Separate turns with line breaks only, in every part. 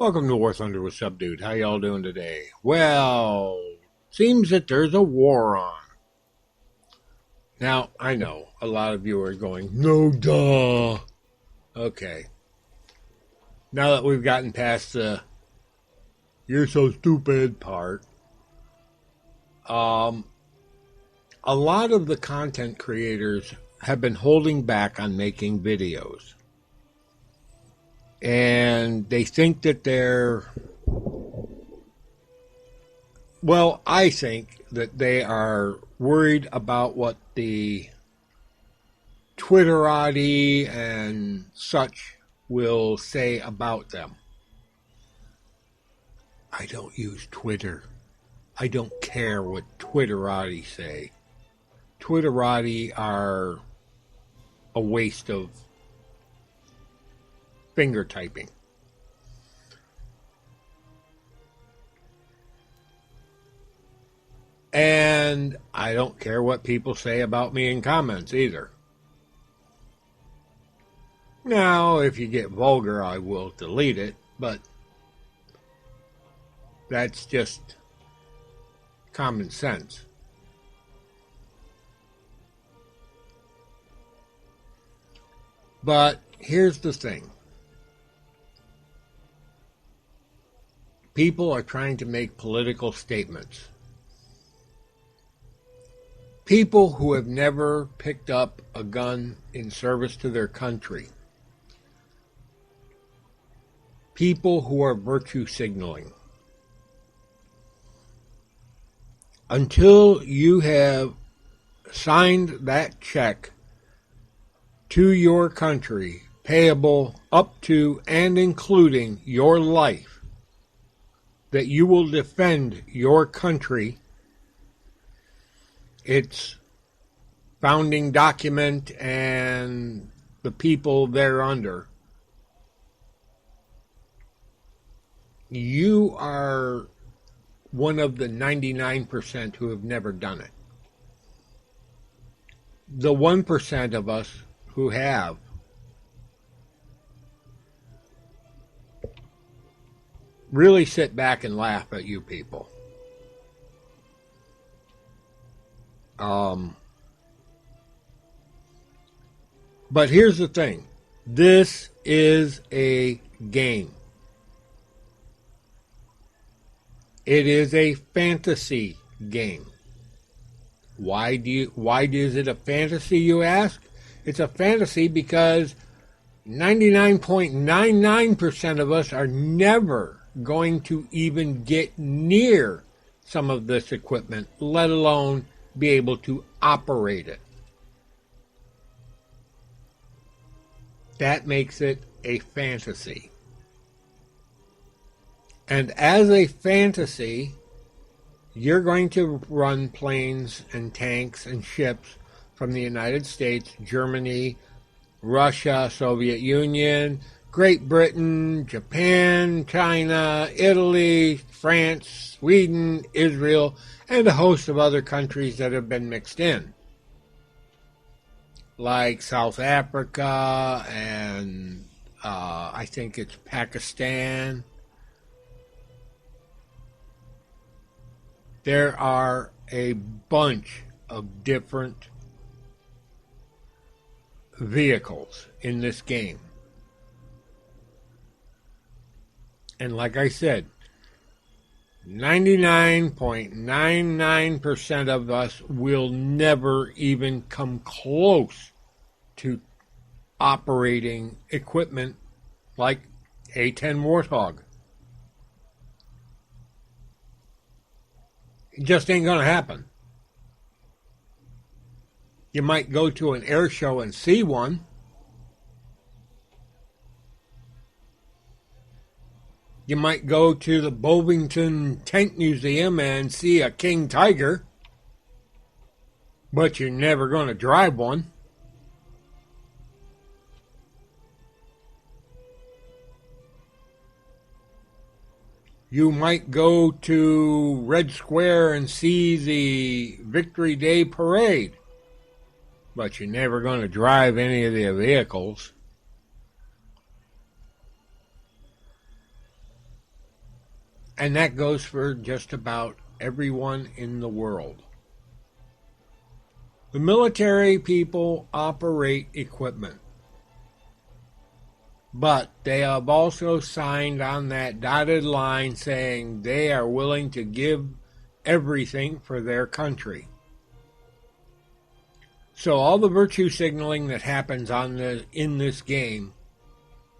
Welcome to War Thunder with Subdude. How y'all doing today? Well, seems that there's a war on. Now, I know a lot of you are going, no duh. Okay. Now that we've gotten past the you're so stupid part, a lot of the content creators have been holding back on making videos. And they think that I think that they are worried about what the Twitterati and such will say about them. I don't use Twitter. I don't care what Twitterati say. Twitterati are a waste of finger typing. And I don't care what people say about me in comments either. Now, if you get vulgar, I will delete it, but that's just common sense. But here's the thing. People are trying to make political statements. People who have never picked up a gun in service to their country. People who are virtue signaling. Until you have signed that check to your country, payable up to and including your life, that you will defend your country, its founding document, and the people thereunder, you are one of the 99% who have never done it. The 1% of us who have really sit back and laugh at you people. But here's the thing. This is a game. It is a fantasy game. Why is it a fantasy, you ask? It's a fantasy because 99.99% of us are never going to even get near some of this equipment, let alone be able to operate it. That makes it a fantasy. And as a fantasy, you're going to run planes and tanks and ships from the United States, Germany, Russia, Soviet Union, Great Britain, Japan, China, Italy, France, Sweden, Israel, and a host of other countries that have been mixed in, like South Africa and I think it's Pakistan. There are a bunch of different vehicles in this game. And like I said, 99.99% of us will never even come close to operating equipment like A-10 Warthog. It just ain't going to happen. You might go to an air show and see one. You might go to the Bovington Tank Museum and see a King Tiger, but you're never going to drive one. You might go to Red Square and see the Victory Day Parade, but you're never going to drive any of their vehicles. And that goes for just about everyone in the world. The military people operate equipment. But they have also signed on that dotted line saying they are willing to give everything for their country. So all the virtue signaling that happens in this game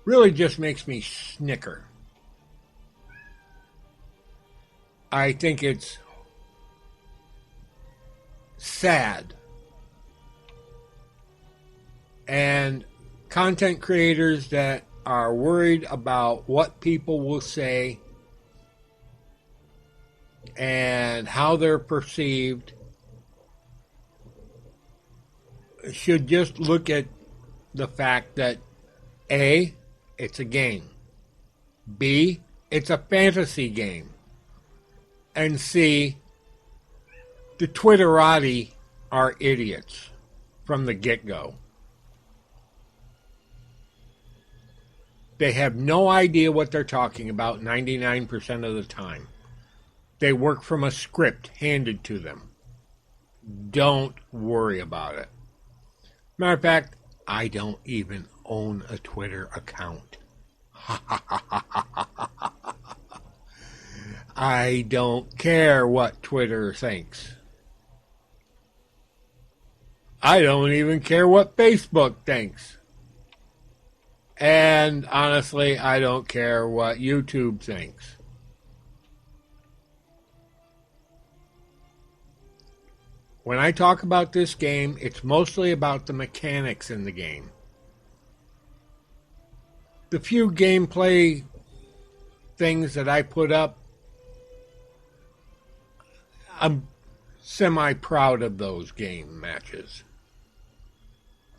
really just makes me snicker. I think it's sad. And content creators that are worried about what people will say and how they're perceived should just look at the fact that A, it's a game. B, it's a fantasy game. And C, the Twitterati are idiots from the get-go. They have no idea what they're talking about 99% of the time. They work from a script handed to them. Don't worry about it. Matter of fact, I don't even own a Twitter account. I don't care what Twitter thinks. I don't even care what Facebook thinks. And honestly, I don't care what YouTube thinks. When I talk about this game, it's mostly about the mechanics in the game. The few gameplay things that I put up, I'm semi-proud of those game matches.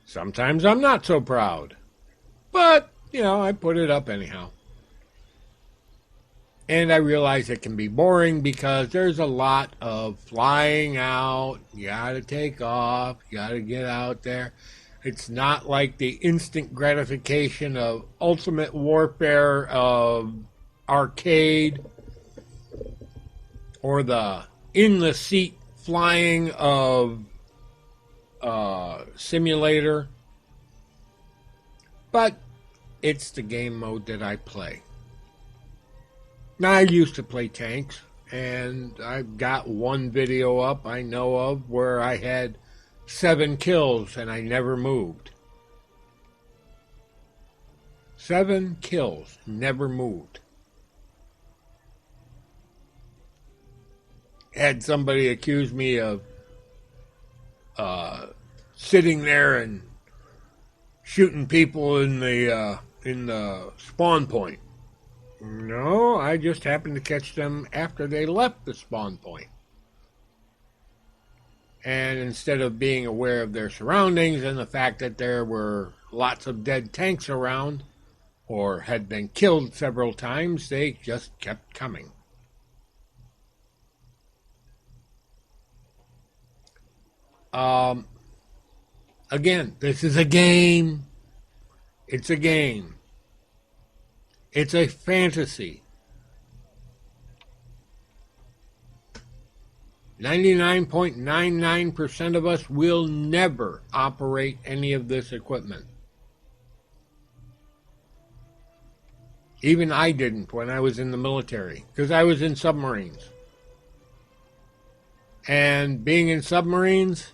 Sometimes I'm not so proud. But, I put it up anyhow. And I realize it can be boring because there's a lot of flying out. You gotta take off. You gotta get out there. It's not like the instant gratification of Ultimate Warfare of arcade or the in-the-seat flying of simulator. But it's the game mode that I play. Now, I used to play tanks, and I've got one video up I know of where I had 7 kills and I never moved. 7 kills, never moved. Had somebody accuse me of sitting there and shooting people in the spawn point. No, I just happened to catch them after they left the spawn point. And instead of being aware of their surroundings and the fact that there were lots of dead tanks around or had been killed several times, they just kept coming. Again, this is a game. It's a game. It's a fantasy. 99.99% of us will never operate any of this equipment. Even I didn't when I was in the military, because I was in submarines. And being in submarines,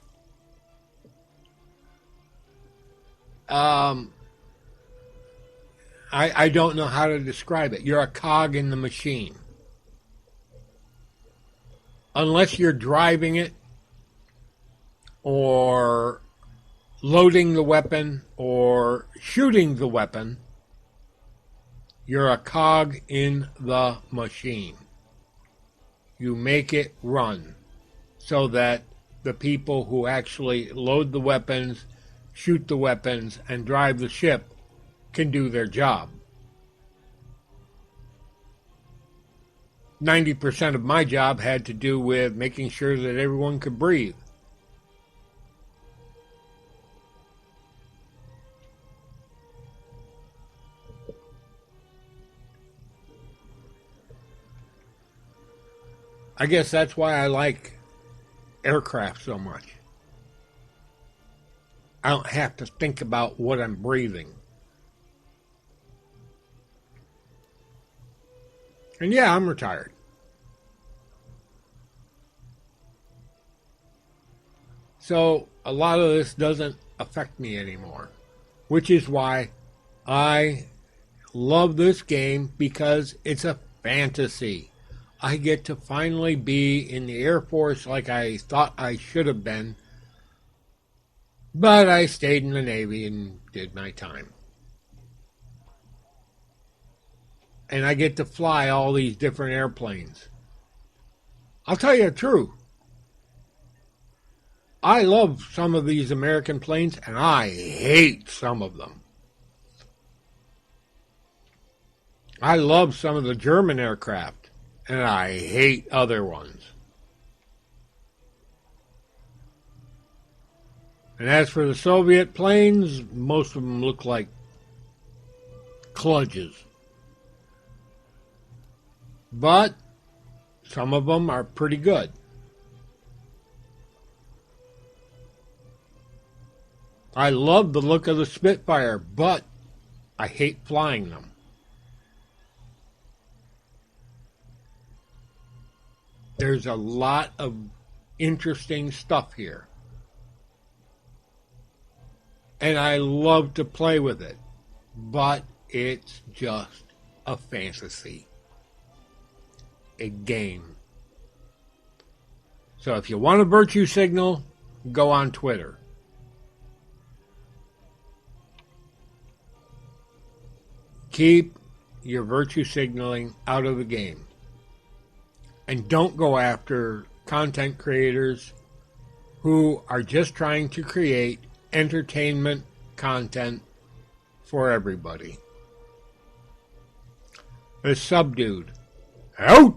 I don't know how to describe it. You're a cog in the machine. Unless you're driving it or loading the weapon or shooting the weapon, you're a cog in the machine. You make it run so that the people who actually load the weapons, shoot the weapons, and drive the ship can do their job. 90% of my job had to do with making sure that everyone could breathe. I guess that's why I like aircraft so much. I don't have to think about what I'm breathing. And yeah, I'm retired. So a lot of this doesn't affect me anymore, which is why I love this game, because it's a fantasy. I get to finally be in the Air Force like I thought I should have been, but I stayed in the Navy and did my time. And I get to fly all these different airplanes. I'll tell you the truth. I love some of these American planes, and I hate some of them. I love some of the German aircraft, and I hate other ones. And as for the Soviet planes, most of them look like kludges. But some of them are pretty good. I love the look of the Spitfire, but I hate flying them. There's a lot of interesting stuff here. And I love to play with it, but it's just a fantasy, a game. So if you want a virtue signal, go on Twitter. Keep your virtue signaling out of the game. And don't go after content creators who are just trying to create entertainment content for everybody. The Subdued. Out!